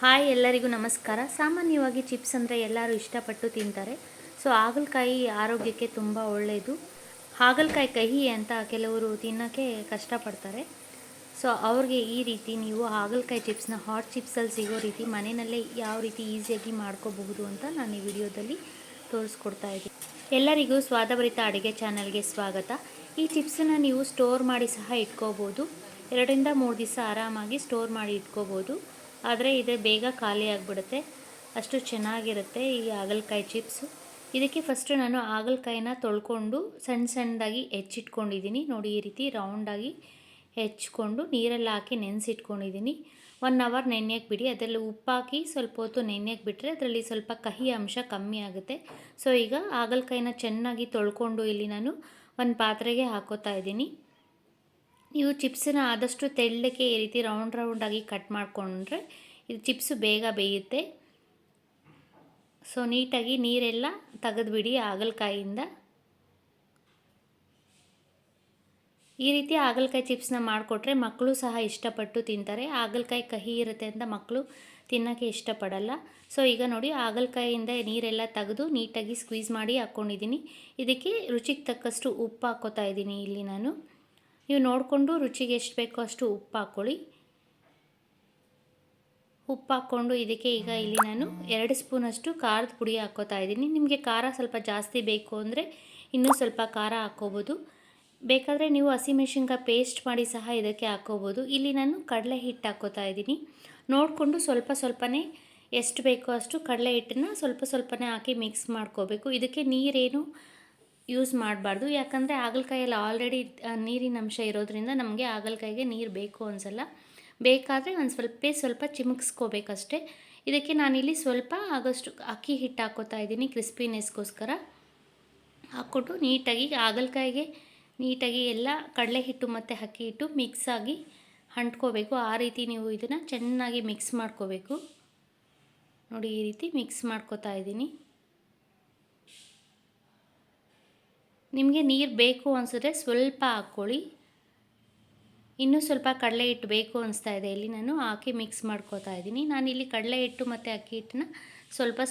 Hi ಎಲ್ಲರಿಗೂ ನಮಸ್ಕಾರ. ಸಾಮಾನ್ಯವಾಗಿ ಚಿಪ್ಸ್ ಅಂದರೆ ಎಲ್ಲರೂ ಇಷ್ಟಪಟ್ಟು ತಿಂತಾರೆ. ಸೊ ಹಾಗಲಕಾಯಿ ಆರೋಗ್ಯಕ್ಕೆ ತುಂಬ ಒಳ್ಳೆಯದು. ಹಾಗಲಕಾಯಿ ಕಹಿ ಅಂತ ಕೆಲವರು ತಿನ್ನೋಕ್ಕೆ ಕಷ್ಟಪಡ್ತಾರೆ. ಸೊ ಅವ್ರಿಗೆ ಈ ರೀತಿ ನೀವು ಹಾಗಲಕಾಯಿ ಚಿಪ್ಸ್ನ ಹಾಟ್ ಚಿಪ್ಸಲ್ಲಿ ಸಿಗೋ ರೀತಿ ಮನೆಯಲ್ಲೇ ಯಾವ ರೀತಿ ಈಸಿಯಾಗಿ ಮಾಡ್ಕೋಬಹುದು ಅಂತ ನಾನು ಈ ವಿಡಿಯೋದಲ್ಲಿ ತೋರಿಸ್ಕೊಡ್ತಾ ಇದ್ದೀನಿ. ಎಲ್ಲರಿಗೂ ಸ್ವಾದಭರಿತ ಅಡುಗೆ ಚಾನಲ್ಗೆ ಸ್ವಾಗತ. ಈ ಚಿಪ್ಸನ್ನು ನೀವು ಸ್ಟೋರ್ ಮಾಡಿ ಸಹ ಇಟ್ಕೋಬೋದು. 2-3 ದಿವಸ ಆರಾಮಾಗಿ ಸ್ಟೋರ್ ಮಾಡಿ ಇಟ್ಕೋಬೋದು. ಆದರೆ ಇದು ಬೇಗ ಖಾಲಿ ಆಗಿಬಿಡುತ್ತೆ, ಅಷ್ಟು ಚೆನ್ನಾಗಿರುತ್ತೆ ಈ ಹಾಗಲಕಾಯಿ ಚಿಪ್ಸು. ಇದಕ್ಕೆ ಫಸ್ಟು ನಾನು ಹಾಗಲಕಾಯಿನ ತೊಳ್ಕೊಂಡು ಸಣ್ಣದಾಗಿ ಹೆಚ್ಚಿಟ್ಕೊಂಡಿದ್ದೀನಿ. ನೋಡಿ, ಈ ರೀತಿ ರೌಂಡಾಗಿ ಹೆಚ್ಕೊಂಡು ನೀರಲ್ಲಿ ಹಾಕಿ ನೆನೆಸಿಟ್ಕೊಂಡಿದ್ದೀನಿ. 1 ಅವರ್ ನೆನೆಯಕ್ಕೆ ಬಿಡಿ. ಅದರಲ್ಲಿ ಉಪ್ಪಾಕಿ ಸ್ವಲ್ಪ ಹೊತ್ತು ನೆನೆಯಕ್ಕೆ ಬಿಟ್ಟರೆ ಅದರಲ್ಲಿ ಸ್ವಲ್ಪ ಕಹಿ ಅಂಶ ಕಮ್ಮಿ ಆಗುತ್ತೆ. ಸೊ ಈಗ ಹಾಗಲಕಾಯಿನ ಚೆನ್ನಾಗಿ ತೊಳ್ಕೊಂಡು ಇಲ್ಲಿ ನಾನು ಒಂದು ಪಾತ್ರೆಗೆ ಹಾಕೋತಾ ಇದ್ದೀನಿ. ನೀವು ಚಿಪ್ಸನ್ನ ಆದಷ್ಟು ತೆಳ್ಳಗೆ ಈ ರೀತಿ ರೌಂಡಾಗಿ ಕಟ್ ಮಾಡಿಕೊಂಡ್ರೆ ಇದು ಚಿಪ್ಸು ಬೇಗ ಬೇಯುತ್ತೆ. ಸೊ ನೀಟಾಗಿ ನೀರೆಲ್ಲ ತೆಗೆದುಬಿಡಿ ಹಾಗಲಕಾಯಿಯಿಂದ. ಈ ರೀತಿ ಹಾಗಲಕಾಯಿ ಚಿಪ್ಸ್ನ ಮಾಡಿಕೊಟ್ರೆ ಮಕ್ಕಳು ಸಹ ಇಷ್ಟಪಟ್ಟು ತಿಂತಾರೆ. ಹಾಗಲಕಾಯಿ ಕಹಿ ಇರುತ್ತೆ ಅಂತ ಮಕ್ಕಳು ತಿನ್ನೋಕ್ಕೆ ಇಷ್ಟಪಡಲ್ಲ. ಸೊ ಈಗ ನೋಡಿ, ಹಾಗಲಕಾಯಿಯಿಂದ ನೀರೆಲ್ಲ ತೆಗೆದು ನೀಟಾಗಿ ಸ್ಕ್ವೀಸ್ ಮಾಡಿ ಹಾಕ್ಕೊಂಡಿದ್ದೀನಿ. ಇದಕ್ಕೆ ರುಚಿಗೆ ತಕ್ಕಷ್ಟು ಉಪ್ಪು ಹಾಕ್ಕೋತಾ ಇದ್ದೀನಿ ಇಲ್ಲಿ ನಾನು. ನೀವು ನೋಡಿಕೊಂಡು ರುಚಿಗೆ ಎಷ್ಟು ಬೇಕೋ ಅಷ್ಟು ಉಪ್ಪು ಹಾಕ್ಕೊಳ್ಳಿ. ಉಪ್ಪು ಹಾಕ್ಕೊಂಡು ಇದಕ್ಕೆ ಈಗ ಇಲ್ಲಿ ನಾನು 2 ಸ್ಪೂನಷ್ಟು ಖಾರದ ಪುಡಿ ಹಾಕ್ಕೋತಾ ಇದ್ದೀನಿ. ನಿಮಗೆ ಖಾರ ಸ್ವಲ್ಪ ಜಾಸ್ತಿ ಬೇಕು ಅಂದರೆ ಇನ್ನೂ ಸ್ವಲ್ಪ ಖಾರ ಹಾಕ್ಕೋಬೋದು. ಬೇಕಾದರೆ ನೀವು ಹಸಿಮೆಣಸಿನ್ಕಾಯಿ ಪೇಸ್ಟ್ ಮಾಡಿ ಸಹ ಇದಕ್ಕೆ ಹಾಕ್ಕೋಬೋದು. ಇಲ್ಲಿ ನಾನು ಕಡಲೆ ಹಿಟ್ಟು ಹಾಕ್ಕೋತಾ ಇದ್ದೀನಿ. ನೋಡಿಕೊಂಡು ಸ್ವಲ್ಪನೇ ಎಷ್ಟು ಬೇಕೋ ಅಷ್ಟು ಕಡಲೆ ಹಿಟ್ಟನ್ನು ಸ್ವಲ್ಪನೇ ಹಾಕಿ ಮಿಕ್ಸ್ ಮಾಡ್ಕೋಬೇಕು. ಇದಕ್ಕೆ ನೀರೇನು ಯೂಸ್ ಮಾಡಬಾರ್ದು, ಯಾಕಂದರೆ ಹಾಗಲಕಾಯಲ್ಲಿ ಆಲ್ರೆಡಿ ನೀರಿನ ಅಂಶ ಇರೋದ್ರಿಂದ ನಮಗೆ ಹಾಗಲಕಾಯಿಗೆ ನೀರು ಬೇಕು ಅನಿಸಲ್ಲ. ಬೇಕಾದರೆ ಒಂದು ಸ್ವಲ್ಪ ಚಿಮುಕ್ಸ್ಕೋಬೇಕಷ್ಟೆ. ಇದಕ್ಕೆ ನಾನಿಲ್ಲಿ ಸ್ವಲ್ಪ ಆಗೋಷ್ಟು ಅಕ್ಕಿ ಹಿಟ್ಟು ಹಾಕ್ಕೋತಾ ಇದ್ದೀನಿ ಕ್ರಿಸ್ಪಿನೆಸ್ಗೋಸ್ಕರ. ಹಾಕ್ಕೊಟ್ಟು ನೀಟಾಗಿ ಹಾಗಲಕಾಯಿಗೆ ನೀಟಾಗಿ ಎಲ್ಲ ಕಡಲೆ ಹಿಟ್ಟು ಮತ್ತು ಅಕ್ಕಿ ಹಿಟ್ಟು ಮಿಕ್ಸ್ ಆಗಿ ಅಂಟ್ಕೋಬೇಕು. ಆ ರೀತಿ ನೀವು ಇದನ್ನು ಚೆನ್ನಾಗಿ ಮಿಕ್ಸ್ ಮಾಡ್ಕೋಬೇಕು. ನೋಡಿ, ಈ ರೀತಿ ಮಿಕ್ಸ್ ಮಾಡ್ಕೋತಾ ಇದ್ದೀನಿ. ನಿಮಗೆ ನೀರು ಬೇಕು ಅನಿಸಿದ್ರೆ ಸ್ವಲ್ಪ ಹಾಕ್ಕೊಳ್ಳಿ. ಇನ್ನೂ ಸ್ವಲ್ಪ ಕಡಲೆ ಹಿಟ್ಟು ಬೇಕು ಅನಿಸ್ತಾ ಇದೆ, ಇಲ್ಲಿ ನಾನು ಹಾಕಿ ಮಿಕ್ಸ್ ಮಾಡ್ಕೋತಾ ಇದ್ದೀನಿ. ನಾನಿಲ್ಲಿ ಕಡಲೆ ಹಿಟ್ಟು ಮತ್ತು ಅಕ್ಕಿ ಹಿಟ್ಟನ್ನ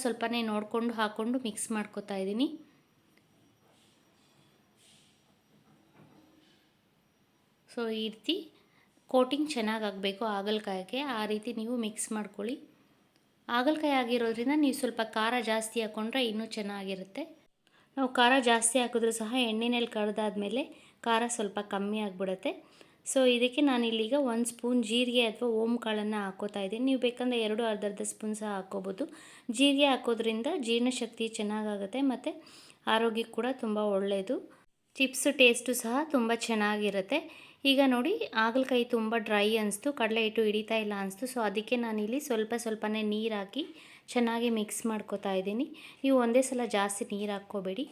ಸ್ವಲ್ಪನೇ ನೋಡಿಕೊಂಡು ಹಾಕ್ಕೊಂಡು ಮಿಕ್ಸ್ ಮಾಡ್ಕೋತಾ ಇದ್ದೀನಿ. ಸೊ ಈ ರೀತಿ ಕೋಟಿಂಗ್ ಚೆನ್ನಾಗಿ ಆಗಬೇಕು ಹಾಗಲಕಾಯಿಗೆ, ಆ ರೀತಿ ನೀವು ಮಿಕ್ಸ್ ಮಾಡ್ಕೊಳ್ಳಿ. ಹಾಗಲಕಾಯಿ ಆಗಿರೋದ್ರಿಂದ ನೀವು ಸ್ವಲ್ಪ ಖಾರ ಜಾಸ್ತಿ ಹಾಕ್ಕೊಂಡ್ರೆ ಇನ್ನೂ ಚೆನ್ನಾಗಿರುತ್ತೆ. ನಾವು ಖಾರ ಜಾಸ್ತಿ ಹಾಕಿದ್ರೂ ಸಹ ಎಣ್ಣೆಯಲ್ಲಿ ಕರೆದಾದ್ಮೇಲೆ ಖಾರ ಸ್ವಲ್ಪ ಕಮ್ಮಿ ಆಗಿಬಿಡುತ್ತೆ. ಸೊ ಇದಕ್ಕೆ ನಾನಿಲ್ಲೀಗ 1 ಸ್ಪೂನ್ ಜೀರಿಗೆ ಅಥವಾ ಓಮ್ ಕಾಳನ್ನು ಹಾಕ್ಕೋತಾ ಇದ್ದೀನಿ. ನೀವು ಬೇಕಂದರೆ 2 ಅರ್ಧ ಸ್ಪೂನ್ ಸಹ ಹಾಕ್ಕೋಬೋದು. ಜೀರಿಗೆ ಹಾಕೋದ್ರಿಂದ ಜೀರ್ಣಶಕ್ತಿ ಚೆನ್ನಾಗಾಗುತ್ತೆ ಮತ್ತು ಆರೋಗ್ಯಕ್ಕೆ ಕೂಡ ತುಂಬ ಒಳ್ಳೆಯದು. ಚಿಪ್ಸು ಟೇಸ್ಟು ಸಹ ತುಂಬ ಚೆನ್ನಾಗಿರುತ್ತೆ. ಈಗ ನೋಡಿ, ಹಾಗಲಕಾಯಿ ತುಂಬ ಡ್ರೈ ಅನಿಸ್ತು, ಕಡಲೆ ಹಿಟ್ಟು ಹಿಡಿತಾ ಇಲ್ಲ ಅನಿಸ್ತು. ಸೊ ಅದಕ್ಕೆ ನಾನಿಲ್ಲಿ ಸ್ವಲ್ಪನೇ ನೀರು ಹಾಕಿ ಚೆನ್ನಾಗಿ ಮಿಕ್ಸ್ ಮಾಡ್ಕೋತಾ ಇದ್ದೀನಿ. ನೀವು ಒಂದೇ ಸಲ ಜಾಸ್ತಿ ನೀರು ಹಾಕ್ಕೋಬೇಡಿ.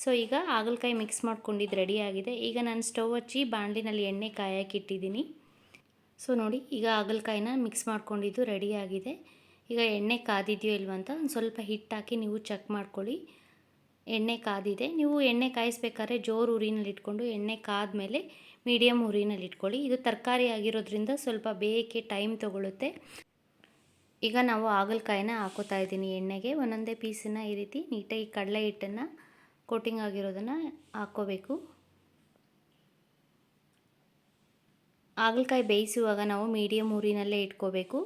ಸೊ ಈಗ ಹಾಗಲಕಾಯಿ ಮಿಕ್ಸ್ ಮಾಡ್ಕೊಂಡಿದ್ದು ರೆಡಿಯಾಗಿದೆ. ಈಗ ನಾನು ಸ್ಟವ್ ಹಚ್ಚಿ ಬಾಣಲಿನಲ್ಲಿ ಎಣ್ಣೆ ಕಾಯಕ್ಕಿಟ್ಟಿದ್ದೀನಿ. ಸೊ ನೋಡಿ, ಈಗ ಹಾಗಲಕಾಯಿನ ಮಿಕ್ಸ್ ಮಾಡ್ಕೊಂಡಿದ್ದು ರೆಡಿಯಾಗಿದೆ. ಈಗ ಎಣ್ಣೆ ಕಾದಿದೆಯೋ ಇಲ್ವಂತ ಒಂದು ಸ್ವಲ್ಪ ಹಿಟ್ಟು ಹಾಕಿ ನೀವು ಚೆಕ್ ಮಾಡ್ಕೊಳ್ಳಿ. ಎಣ್ಣೆ ಕಾದಿದೆ. ನೀವು ಎಣ್ಣೆ ಕಾಯಿಸ್ಬೇಕಾದ್ರೆ ಜೋರು ಉರಿನಲ್ಲಿ ಇಟ್ಕೊಂಡು ಎಣ್ಣೆ ಕಾದ್ಮೇಲೆ ಮೀಡಿಯಮ್ ಉರಿನಲ್ಲಿ ಇಟ್ಕೊಳ್ಳಿ. ಇದು ತರಕಾರಿ ಆಗಿರೋದ್ರಿಂದ ಸ್ವಲ್ಪ ಬೇಯಕ್ಕೆ ಟೈಮ್ ತೊಗೊಳುತ್ತೆ. ಈಗ ನಾವು ಹಾಗಲಕಾಯಿನ ಹಾಕೋತಾ ಇದ್ದೀನಿ ಎಣ್ಣೆಗೆ. ಒಂದೊಂದೇ ಪೀಸನ್ನು ಈ ರೀತಿ ನೀಟಾಗಿ ಕಡಲೆ ಹಿಟ್ಟನ್ನು ಕೋಟಿಂಗ್ ಆಗಿರೋದನ್ನು ಹಾಕ್ಕೋಬೇಕು. ಹಾಗಲಕಾಯಿ ಬೇಯಿಸುವಾಗ ನಾವು ಮೀಡಿಯಮ್ ಉರಿನಲ್ಲೇ ಇಟ್ಕೋಬೇಕು.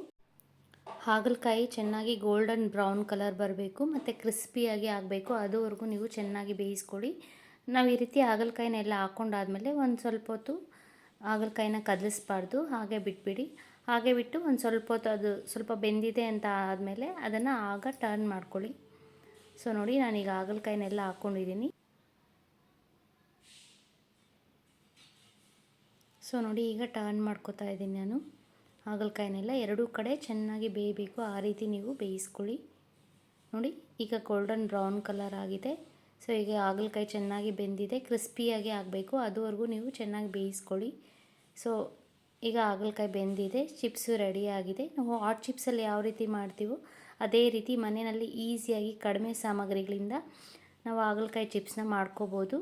ಹಾಗಲಕಾಯಿ ಚೆನ್ನಾಗಿ ಗೋಲ್ಡನ್ ಬ್ರೌನ್ ಕಲರ್ ಬರಬೇಕು ಮತ್ತು ಕ್ರಿಸ್ಪಿಯಾಗಿ ಆಗಬೇಕು. ಅದುವರೆಗೂ ನೀವು ಚೆನ್ನಾಗಿ ಬೇಯಿಸ್ಕೊಳ್ಳಿ. ನಾವು ಈ ರೀತಿ ಹಾಗಲಕಾಯಿನೆಲ್ಲ ಹಾಕ್ಕೊಂಡಾದ್ಮೇಲೆ ಒಂದು ಸ್ವಲ್ಪ ಹೊತ್ತು ಹಾಗಲಕಾಯಿನ ಕದಲಿಸ್ಬಾರ್ದು, ಹಾಗೆ ಬಿಟ್ಬಿಡಿ. ಹಾಗೆ ಬಿಟ್ಟು ಒಂದು ಸ್ವಲ್ಪ ಹೊತ್ತು ಅದು ಸ್ವಲ್ಪ ಬೆಂದಿದೆ ಅಂತ ಆದಮೇಲೆ ಅದನ್ನು ಆಗ ಟರ್ನ್ ಮಾಡ್ಕೊಳ್ಳಿ. ಸೊ ನೋಡಿ, ನಾನೀಗ ಹಾಗಲಕಾಯಿನೆಲ್ಲ ಹಾಕ್ಕೊಂಡಿದ್ದೀನಿ. ಸೊ ನೋಡಿ, ಈಗ ಟರ್ನ್ ಮಾಡ್ಕೋತಾ ಇದ್ದೀನಿ ನಾನು. ಹಾಗಲಕಾಯಿನೆಲ್ಲ ಎರಡೂ ಕಡೆ ಚೆನ್ನಾಗಿ ಬೇಯಬೇಕು, ಆ ರೀತಿ ನೀವು ಬೇಯಿಸ್ಕೊಳ್ಳಿ. ನೋಡಿ, ಈಗ ಗೋಲ್ಡನ್ ಬ್ರೌನ್ ಕಲರ್ ಆಗಿದೆ. ಸೊ ಈಗ ಹಾಗಲಕಾಯಿ ಚೆನ್ನಾಗಿ ಬೆಂದಿದೆ, ಕ್ರಿಸ್ಪಿಯಾಗಿ ಆಗಬೇಕು, ಅದುವರೆಗೂ ನೀವು ಚೆನ್ನಾಗಿ ಬೇಯಿಸ್ಕೊಳ್ಳಿ. ಸೊ ಈಗ ಹಾಗಲಕಾಯಿ ಬೆಂದಿದೆ, ಚಿಪ್ಸು ರೆಡಿಯಾಗಿದೆ. ನಾವು ಹಾಟ್ ಚಿಪ್ಸಲ್ಲಿ ಯಾವ ರೀತಿ ಮಾಡ್ತೀವೋ ಅದೇ ರೀತಿ ಮನೆಯಲ್ಲಿ ಈಸಿಯಾಗಿ ಕಡಿಮೆ ಸಾಮಗ್ರಿಗಳಿಂದ ನಾವು ಹಾಗಲಕಾಯಿ ಚಿಪ್ಸ್ನ ಮಾಡ್ಕೋಬೋದು.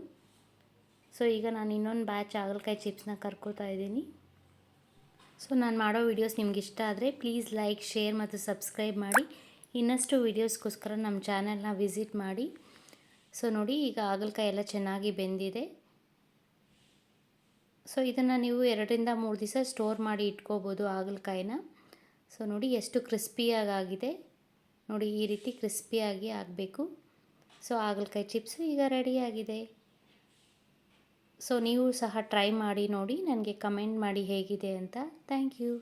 ಸೊ ಈಗ ನಾನು ಇನ್ನೊಂದು ಬ್ಯಾಚ್ ಹಾಗಲಕಾಯಿ ಚಿಪ್ಸ್ನ ಕರ್ಕೋತಾ ಇದ್ದೀನಿ. ಸೊ ನಾನು ಮಾಡೋ ವೀಡಿಯೋಸ್ ನಿಮ್ಗೆ ಇಷ್ಟ ಆದರೆ ಪ್ಲೀಸ್ ಲೈಕ್, ಶೇರ್ ಮತ್ತು ಸಬ್ಸ್ಕ್ರೈಬ್ ಮಾಡಿ. ಇನ್ನಷ್ಟು ವೀಡಿಯೋಸ್ಗೋಸ್ಕರ ನಮ್ಮ ಚಾನಲ್ನ ವಿಸಿಟ್ ಮಾಡಿ. ಸೊ ನೋಡಿ, ಈಗ ಹಾಗಲಕಾಯಿ ಎಲ್ಲ ಚೆನ್ನಾಗಿ ಬೆಂದಿದೆ. ಸೊ ಇದನ್ನು ನೀವು 2-3 ದಿವಸ ಸ್ಟೋರ್ ಮಾಡಿ ಇಟ್ಕೋಬೋದು ಹಾಗಲಕಾಯಿನ. ಸೊ ನೋಡಿ ಎಷ್ಟು ಕ್ರಿಸ್ಪಿಯಾಗಿದೆ. ನೋಡಿ ಈ ರೀತಿ ಕ್ರಿಸ್ಪಿಯಾಗಿ ಆಗಬೇಕು. ಸೊ ಹಾಗಲಕಾಯಿ ಚಿಪ್ಸ್ ಈಗ ರೆಡಿಯಾಗಿದೆ. ಸೊ ನೀವು ಸಹ ಟ್ರೈ ಮಾಡಿ ನೋಡಿ, ನನಗೆ ಕಮೆಂಟ್ ಮಾಡಿ ಹೇಗಿದೆ ಅಂತ. Thank you.